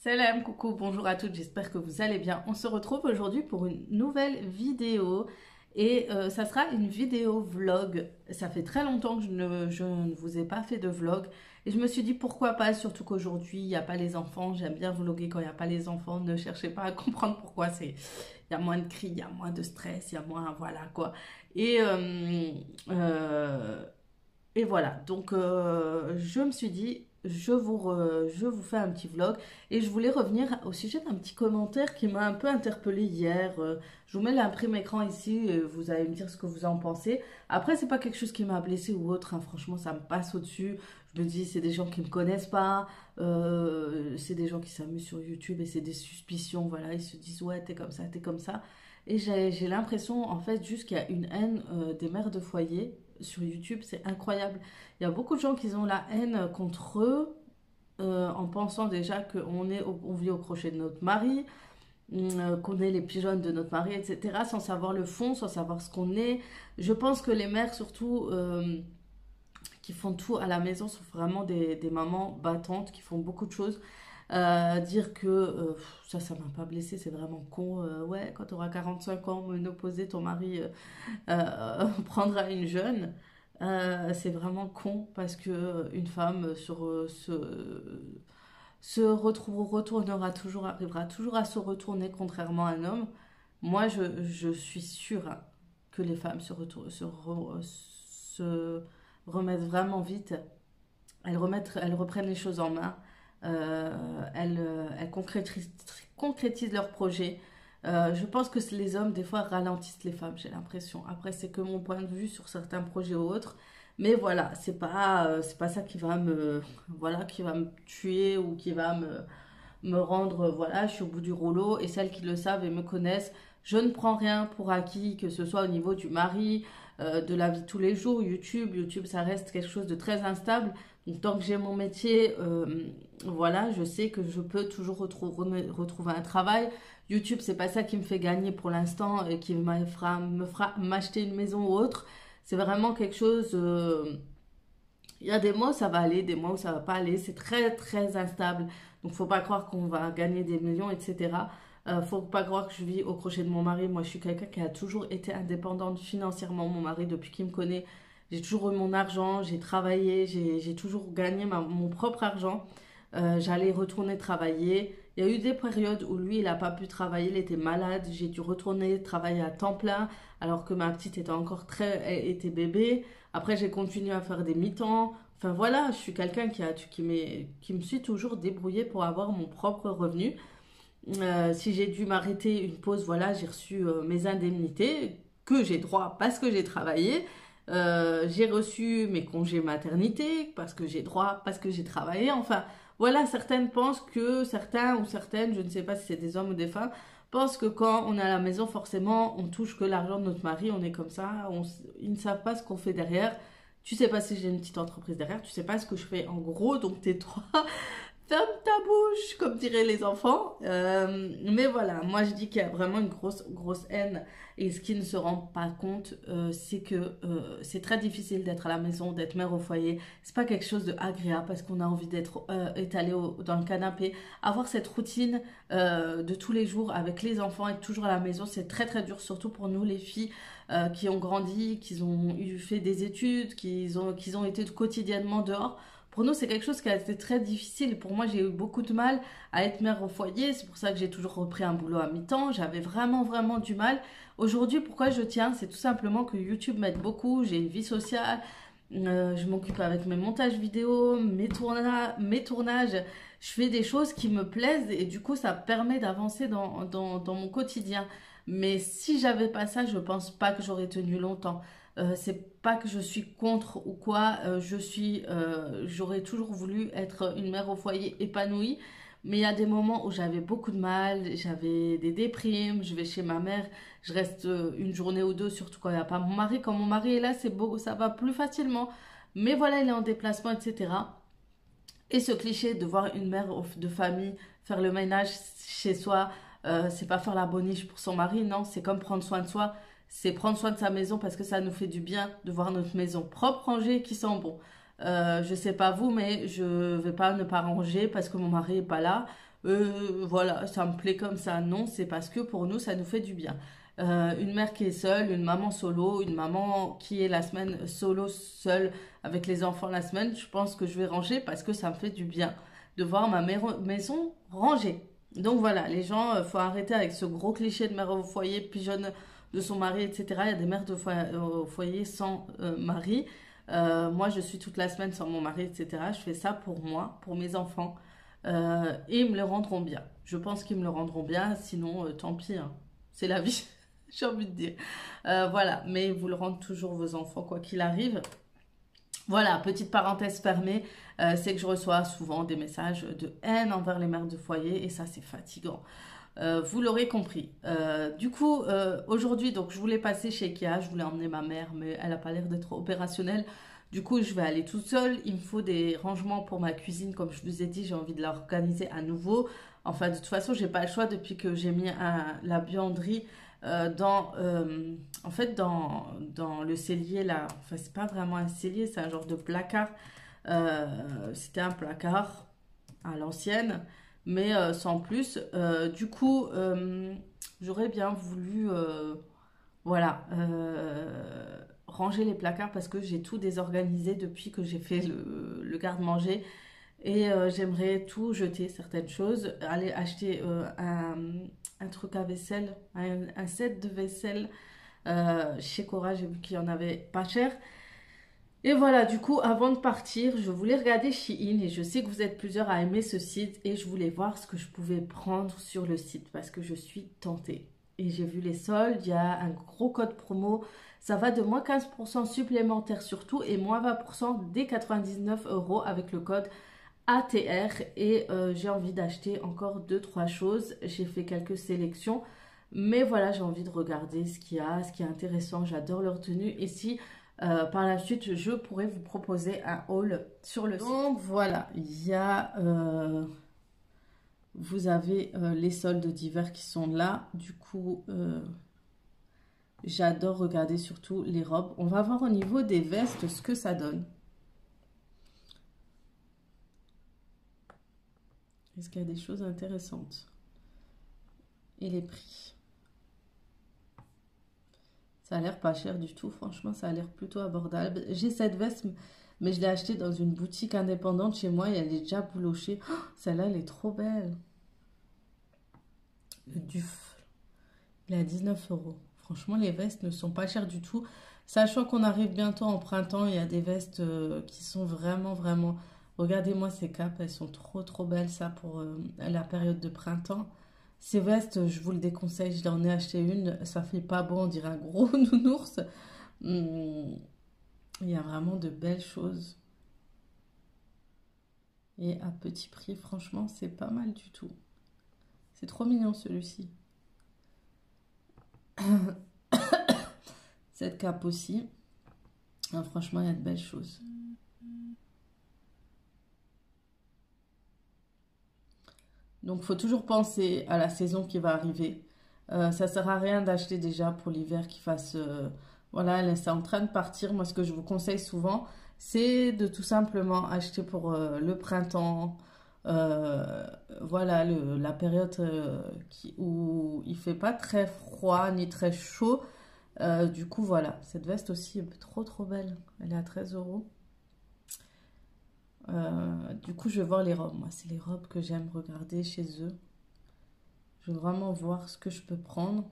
Salam, coucou, bonjour à toutes, j'espère que vous allez bien. On se retrouve aujourd'hui pour une nouvelle vidéo et ça sera une vidéo vlog. Ça fait très longtemps que je ne vous ai pas fait de vlog et je me suis dit pourquoi pas, surtout qu'aujourd'hui il n'y a pas les enfants. J'aime bien vlogger quand il n'y a pas les enfants, ne cherchez pas à comprendre pourquoi. Il y a moins de cris, il y a moins de stress, il y a moins, voilà quoi. Et, euh, euh, et voilà, donc je me suis dit, je vous fais un petit vlog et je voulais revenir au sujet d'un petit commentaire qui m'a un peu interpellée hier. Je vous mets l'imprime écran ici et vous allez me dire ce que vous en pensez. Après, c'est pas quelque chose qui m'a blessée ou autre, hein. Franchement, ça me passe au-dessus. Je me dis, c'est des gens qui me connaissent pas, c'est des gens qui s'amusent sur YouTube et c'est des suspicions, voilà, ils se disent, ouais, t'es comme ça, t'es comme ça. Et j'ai l'impression, en fait, juste qu'il y a une haine des mères de foyer sur YouTube, c'est incroyable. Il y a beaucoup de gens qui ont la haine contre eux en pensant déjà on vit au crochet de notre mari, qu'on est les pigeonnes de notre mari, etc., sans savoir le fond, sans savoir ce qu'on est. Je pense que les mères, surtout, qui font tout à la maison, sont vraiment des mamans battantes, qui font beaucoup de choses. Dire que ça m'a pas blessé, c'est vraiment con. Ouais, quand tu auras 45 ans, ménopausée, ton mari prendra une jeune. C'est vraiment con parce que une femme retournera toujours, arrivera toujours à se retourner contrairement à un homme. Moi, je suis sûre que les femmes se remettent vraiment vite. Elles reprennent les choses en main. Elles concrétisent leurs projets. Je pense que les hommes, des fois, ralentissent les femmes, j'ai l'impression. Après, c'est que mon point de vue sur certains projets ou autres. Mais voilà, c'est pas ça qui va voilà, qui va me tuer ou qui va me rendre, voilà, je suis au bout du rouleau. Et celles qui le savent et me connaissent, je ne prends rien pour acquis, que ce soit au niveau du mari, de la vie de tous les jours. YouTube, ça reste quelque chose de très instable. Donc, tant que j'ai mon métier, voilà, je sais que je peux toujours retrouver un travail. YouTube, c'est pas ça qui me fait gagner pour l'instant et qui me fera m'acheter une maison ou autre. C'est vraiment quelque chose. Il y a des mois où ça va aller, des mois où ça va pas aller. C'est très très instable. Donc faut pas croire qu'on va gagner des millions, etc. Faut pas croire que je vis au crochet de mon mari. Moi, je suis quelqu'un qui a toujours été indépendante financièrement. Mon mari, depuis qu'il me connaît, j'ai toujours eu mon argent, j'ai travaillé, j'ai toujours gagné mon propre argent. J'allais retourner travailler. Il y a eu des périodes où lui, il n'a pas pu travailler, il était malade. J'ai dû retourner travailler à temps plein alors que ma petite était encore était bébé. Après, j'ai continué à faire des mi-temps. Enfin voilà, je suis quelqu'un qui me suis toujours débrouillée pour avoir mon propre revenu. Si j'ai dû m'arrêter une pause, voilà, j'ai reçu mes indemnités que j'ai droit parce que j'ai travaillé. J'ai reçu mes congés maternité parce que j'ai droit, parce que j'ai travaillé. Enfin, voilà, certains ou certaines, je ne sais pas si c'est des hommes ou des femmes, pensent que quand on est à la maison, forcément, on touche que l'argent de notre mari, on est comme ça, ils ne savent pas ce qu'on fait derrière. Tu sais pas si j'ai une petite entreprise derrière, tu sais pas ce que je fais en gros, donc tais-toi. Ferme ta bouche, comme diraient les enfants. Mais voilà, moi je dis qu'il y a vraiment une grosse haine. Et ce qui ne se rend pas compte, c'est que c'est très difficile d'être à la maison, d'être mère au foyer. C'est pas quelque chose de agréable parce qu'on a envie d'être étalé dans le canapé. Avoir cette routine de tous les jours avec les enfants, être toujours à la maison, c'est très très dur, surtout pour nous les filles qui ont grandi, qui ont fait des études, qui ont été quotidiennement dehors. Pour nous, c'est quelque chose qui a été très difficile. Pour moi, j'ai eu beaucoup de mal à être mère au foyer. C'est pour ça que j'ai toujours repris un boulot à mi-temps. J'avais vraiment du mal. Aujourd'hui, pourquoi je tiens? C'est tout simplement que YouTube m'aide beaucoup. J'ai une vie sociale. Je m'occupe avec mes montages vidéo, mes tournages. Je fais des choses qui me plaisent et du coup, ça permet d'avancer dans mon quotidien. Mais si j'avais pas ça, je pense pas que j'aurais tenu longtemps. C'est pas que je suis contre ou quoi, j'aurais toujours voulu être une mère au foyer épanouie, mais il y a des moments où j'avais beaucoup de mal, j'avais des déprimes, je vais chez ma mère, je reste une journée ou deux, surtout quand il n'y a pas mon mari. Quand mon mari est là, c'est beau, ça va plus facilement, mais voilà, il est en déplacement, etc. Et ce cliché de voir une mère de famille faire le ménage chez soi, c'est pas faire la boniche pour son mari, non, c'est comme prendre soin de soi, c'est prendre soin de sa maison parce que ça nous fait du bien de voir notre maison propre, rangée, qui sent bon. Je sais pas vous, mais je vais pas ne pas ranger parce que mon mari est pas là. Voilà, ça me plaît comme ça. Non, c'est parce que pour nous, ça nous fait du bien. Une mère qui est seule, une maman solo, une maman qui est la semaine solo, seule avec les enfants la semaine, je pense que je vais ranger parce que ça me fait du bien de voir ma maison rangée. Donc voilà, les gens, faut arrêter avec ce gros cliché de mère au foyer, pigeonne de son mari, etc. Il y a des mères au foyer sans mari. Moi, je suis toute la semaine sans mon mari, etc. Je fais ça pour moi, pour mes enfants. Et ils me le rendront bien. Je pense qu'ils me le rendront bien, sinon, tant pis, hein. C'est la vie, j'ai envie de dire. Voilà, mais vous le rendent toujours vos enfants, quoi qu'il arrive. Voilà, petite parenthèse fermée, c'est que je reçois souvent des messages de haine envers les mères de foyer et ça c'est fatigant. Vous l'aurez compris. Du coup, aujourd'hui, donc je voulais passer chez Ikea, je voulais emmener ma mère, mais elle n'a pas l'air d'être opérationnelle. Du coup, je vais aller toute seule. Il me faut des rangements pour ma cuisine, comme je vous ai dit, j'ai envie de l'organiser à nouveau. Enfin, de toute façon, j'ai pas le choix depuis que j'ai mis la buanderie en fait, dans le cellier là. Enfin, c'est pas vraiment un cellier, c'est un genre de placard. C'était un placard à l'ancienne, mais sans plus. Du coup, j'aurais bien voulu, voilà, ranger les placards parce que j'ai tout désorganisé depuis que j'ai fait le garde-manger. Et j'aimerais tout jeter, certaines choses, aller acheter un truc à vaisselle, un set de vaisselle chez Cora, j'ai vu qu'il y en avait pas cher. Et voilà, du coup, avant de partir, je voulais regarder Shein et je sais que vous êtes plusieurs à aimer ce site et je voulais voir ce que je pouvais prendre sur le site parce que je suis tentée. Et j'ai vu les soldes, il y a un gros code promo, ça va de moins 15% supplémentaire sur tout et moins 20% dès 99 euros avec le code ATR et j'ai envie d'acheter encore deux trois choses. J'ai fait quelques sélections, mais voilà, j'ai envie de regarder ce qu'il y a, ce qui est intéressant. J'adore leur tenue et si par la suite je pourrais vous proposer un haul sur le site. Donc voilà, il y a vous avez les soldes d'hiver qui sont là. Du coup, j'adore regarder surtout les robes. On va voir au niveau des vestes ce que ça donne. Est-ce qu'il y a des choses intéressantes? Et les prix. Ça a l'air pas cher du tout, franchement, ça a l'air plutôt abordable. J'ai cette veste, mais je l'ai achetée dans une boutique indépendante chez moi et elle est déjà boulochée. Oh, celle-là, elle est trop belle. Le Duf, il est à 19 euros. Franchement, les vestes ne sont pas chères du tout. Sachant qu'on arrive bientôt en printemps, il y a des vestes qui sont vraiment, vraiment... Regardez-moi ces capes, elles sont trop, trop belles, ça, pour la période de printemps. Ces vestes, je vous le déconseille, je leur ai acheté une, ça fait pas bon, on dirait un gros nounours. Il y a vraiment de belles choses. Et à petit prix, franchement, c'est pas mal du tout. C'est trop mignon celui-ci. Cette cape aussi. Ah, franchement, il y a de belles choses. Donc, il faut toujours penser à la saison qui va arriver. Ça sert à rien d'acheter déjà pour l'hiver qui fasse... voilà, là, c'est en train de partir. Moi, ce que je vous conseille souvent, c'est de tout simplement acheter pour le printemps. Voilà, la période où il fait pas très froid ni très chaud. Du coup, voilà. Cette veste aussi est trop, trop belle. Elle est à 13 euros. Du coup, je vais voir les robes. Moi, c'est les robes que j'aime regarder chez eux. Je veux vraiment voir ce que je peux prendre.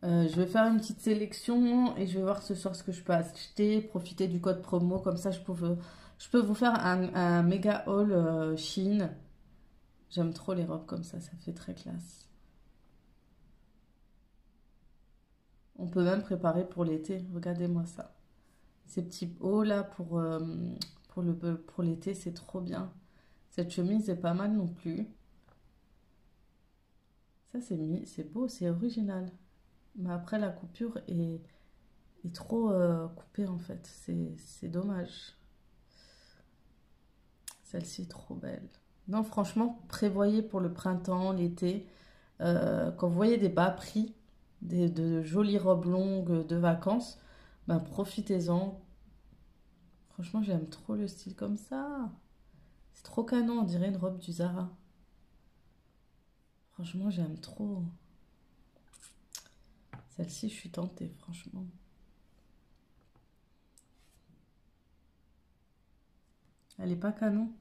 Je vais faire une petite sélection et je vais voir ce soir ce que je peux acheter. Profiter du code promo. Comme ça, je peux vous faire un méga haul Shein. J'aime trop les robes comme ça fait très classe. On peut même préparer pour l'été. Regardez-moi ça. Ces petits hauts là pour l'été, c'est trop bien. Cette chemise est pas mal non plus. Ça, c'est beau, c'est original. Mais après, la coupure est trop coupée en fait. C'est dommage. Celle-ci est trop belle. Non, franchement, prévoyez pour le printemps, l'été. Quand vous voyez des bas prix, de jolies robes longues de vacances, ben profitez-en. Franchement, j'aime trop le style comme ça. C'est trop canon, on dirait une robe du Zara. Franchement, j'aime trop. Celle-ci, je suis tentée, franchement. Elle est pas canon.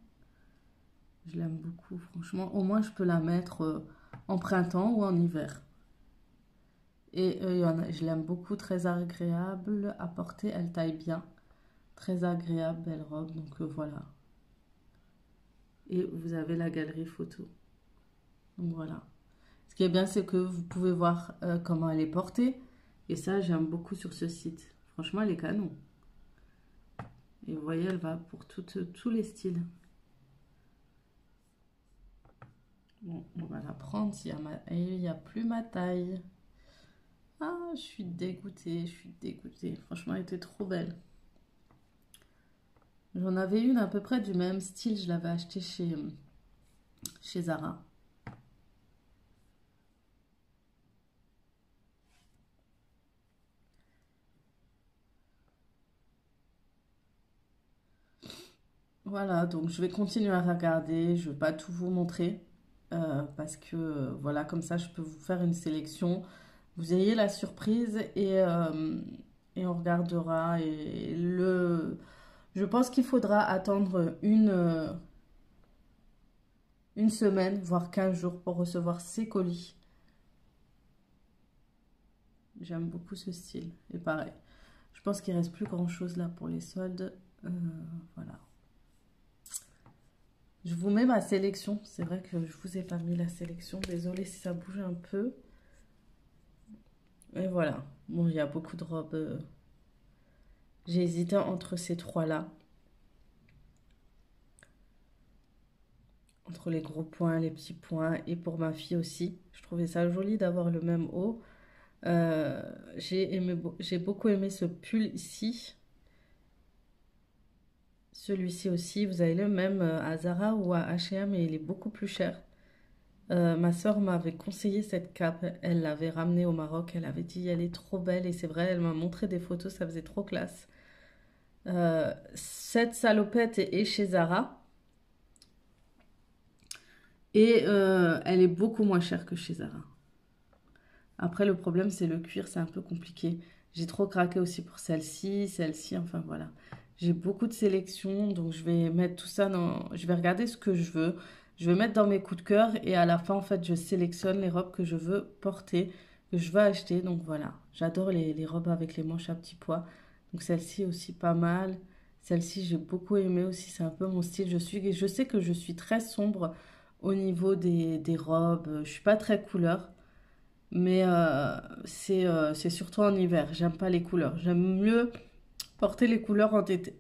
Je l'aime beaucoup, franchement. Au moins, je peux la mettre en printemps ou en hiver. Et je l'aime beaucoup, très agréable à porter. Elle taille bien. Très agréable, belle robe. Donc voilà. Et vous avez la galerie photo. Donc voilà. Ce qui est bien, c'est que vous pouvez voir comment elle est portée. Et ça, j'aime beaucoup sur ce site. Franchement, elle est canon. Et vous voyez, elle va pour tous les styles. Bon, on va la prendre s'il n'y a plus ma taille. Ah, je suis dégoûtée, je suis dégoûtée. Franchement, elle était trop belle. J'en avais une à peu près du même style. Je l'avais achetée chez Zara. Voilà, donc je vais continuer à regarder. Je ne vais pas tout vous montrer. Parce que voilà, comme ça, je peux vous faire une sélection. Vous ayez la surprise et on regardera. Je pense qu'il faudra attendre une semaine, voire 15 jours pour recevoir ces colis. J'aime beaucoup ce style. Et pareil, je pense qu'il reste plus grand chose là pour les soldes. Voilà. Je vous mets ma sélection. C'est vrai que je vous ai pas mis la sélection. Désolée si ça bouge un peu. Et voilà. Bon, il y a beaucoup de robes. J'ai hésité entre ces trois-là. Entre les gros points, les petits points. Et pour ma fille aussi. Je trouvais ça joli d'avoir le même haut. J'ai beaucoup aimé ce pull ici. Celui-ci aussi, vous avez le même à Zara ou à H&M et il est beaucoup plus cher. Ma soeur m'avait conseillé cette cape, elle l'avait ramenée au Maroc, elle avait dit elle est trop belle et c'est vrai, elle m'a montré des photos, ça faisait trop classe. Cette salopette est chez Zara et elle est beaucoup moins chère que chez Zara. Après, le problème, c'est le cuir, c'est un peu compliqué. J'ai trop craqué aussi pour celle-ci, enfin voilà. J'ai beaucoup de sélections, donc je vais mettre tout ça dans... Je vais regarder ce que je veux. Je vais mettre dans mes coups de cœur et à la fin, en fait, je sélectionne les robes que je veux porter, que je veux acheter. Donc voilà, j'adore les robes avec les manches à petits pois. Donc celle-ci aussi pas mal. Celle-ci, j'ai beaucoup aimé aussi, c'est un peu mon style. Je sais que je suis très sombre au niveau des robes. Je suis pas très couleur. Mais c'est surtout en hiver. J'aime pas les couleurs. J'aime mieux porter les couleurs en été.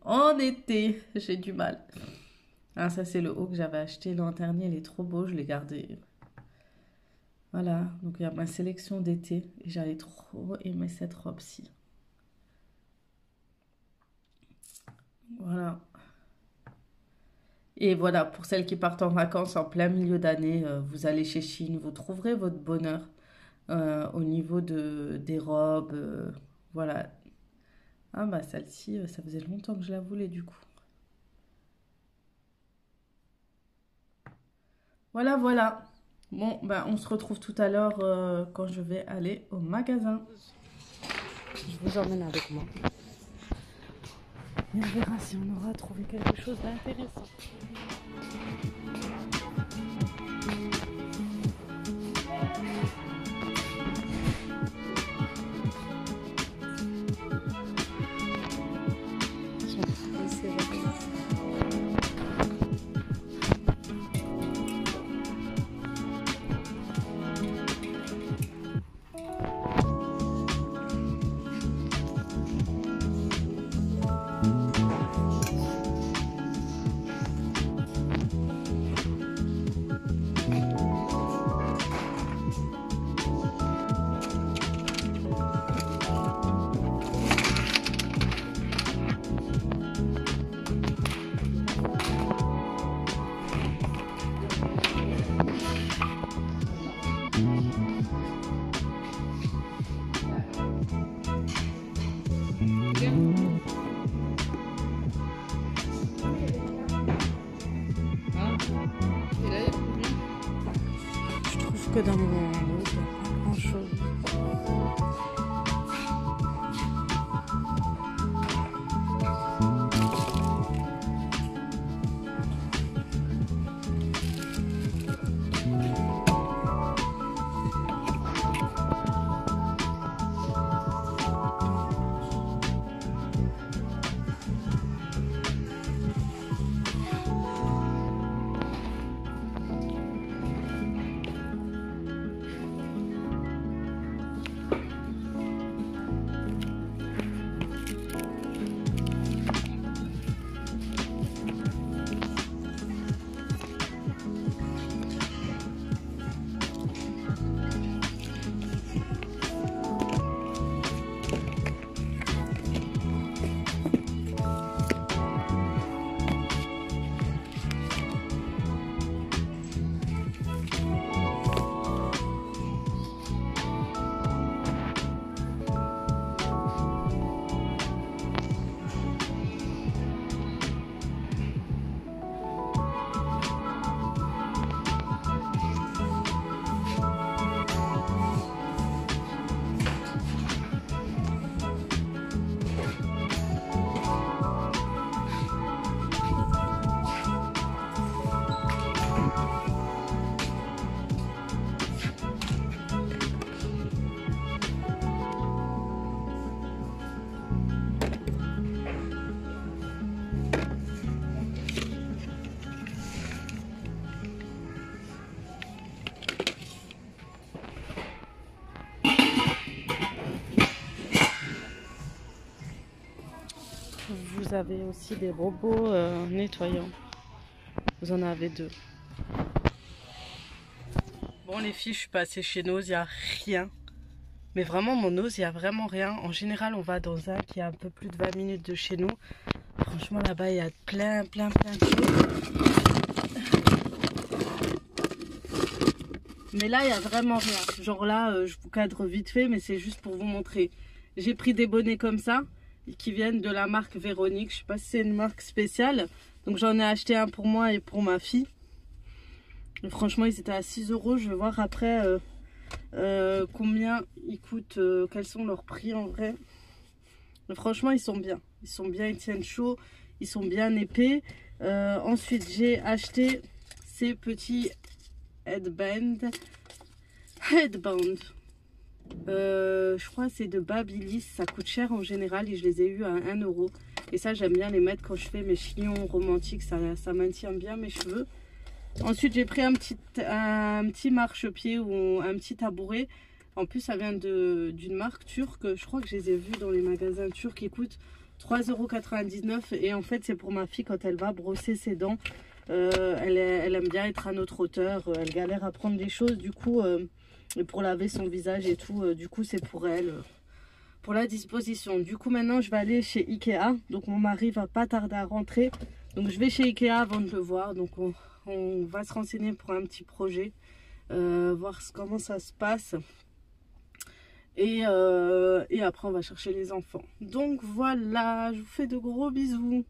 En été, j'ai du mal. Ah, ça, c'est le haut que j'avais acheté l'an dernier. Il est trop beau. Je l'ai gardé. Voilà. Donc, il y a ma sélection d'été. Et j'avais trop aimé cette robe-ci. Voilà. Et voilà, pour celles qui partent en vacances en plein milieu d'année, vous allez chez Chine, vous trouverez votre bonheur au niveau des robes. Voilà. Ah bah celle-ci, ça faisait longtemps que je la voulais du coup. Voilà, voilà. Bon, bah on se retrouve tout à l'heure quand je vais aller au magasin. Je vous emmène avec moi. Et on verra si on aura trouvé quelque chose d'intéressant. Et là, il y a combien? Je trouve que dans mon lot, il n'y a pas grand chose. Vous avez aussi des robots nettoyants. Vous en avez 2. Bon les filles, je suis passée chez Nose, il n'y a rien. Mais vraiment mon Nose, il n'y a vraiment rien. En général, on va dans un qui est un peu plus de 20 minutes de chez nous. Franchement, là-bas, il y a plein de choses. Mais là, il n'y a vraiment rien. Genre là, je vous cadre vite fait, mais c'est juste pour vous montrer. J'ai pris des bonnets comme ça, qui viennent de la marque Véronique. Je sais pas si c'est une marque spéciale. Donc j'en ai acheté un pour moi et pour ma fille. Et franchement, ils étaient à 6 €. Je vais voir après combien ils coûtent, quels sont leurs prix en vrai. Mais franchement, ils sont bien. Ils sont bien, ils tiennent chaud. Ils sont bien épais. Ensuite, j'ai acheté ces petits headband. Je crois que c'est de Babyliss. Ça coûte cher en général et je les ai eu à 1 €. Et ça, j'aime bien les mettre quand je fais mes chignons romantiques. Ça maintient bien mes cheveux. Ensuite, j'ai pris un petit marchepied ou un petit tabouret. En plus, ça vient d'une marque turque. Je crois que je les ai vus dans les magasins turcs. Qui coûtent 3,99 €. Et en fait, c'est pour ma fille quand elle va brosser ses dents. Elle aime bien être à notre hauteur. Elle galère à prendre des choses. Du coup, pour laver son visage et tout. Du coup, c'est pour elle. Pour la disposition. Du coup, maintenant, je vais aller chez Ikea. Donc, mon mari va pas tarder à rentrer. Donc, je vais chez Ikea avant de le voir. Donc, on va se renseigner pour un petit projet. Voir comment ça se passe. Et après, on va chercher les enfants. Donc, voilà. Je vous fais de gros bisous.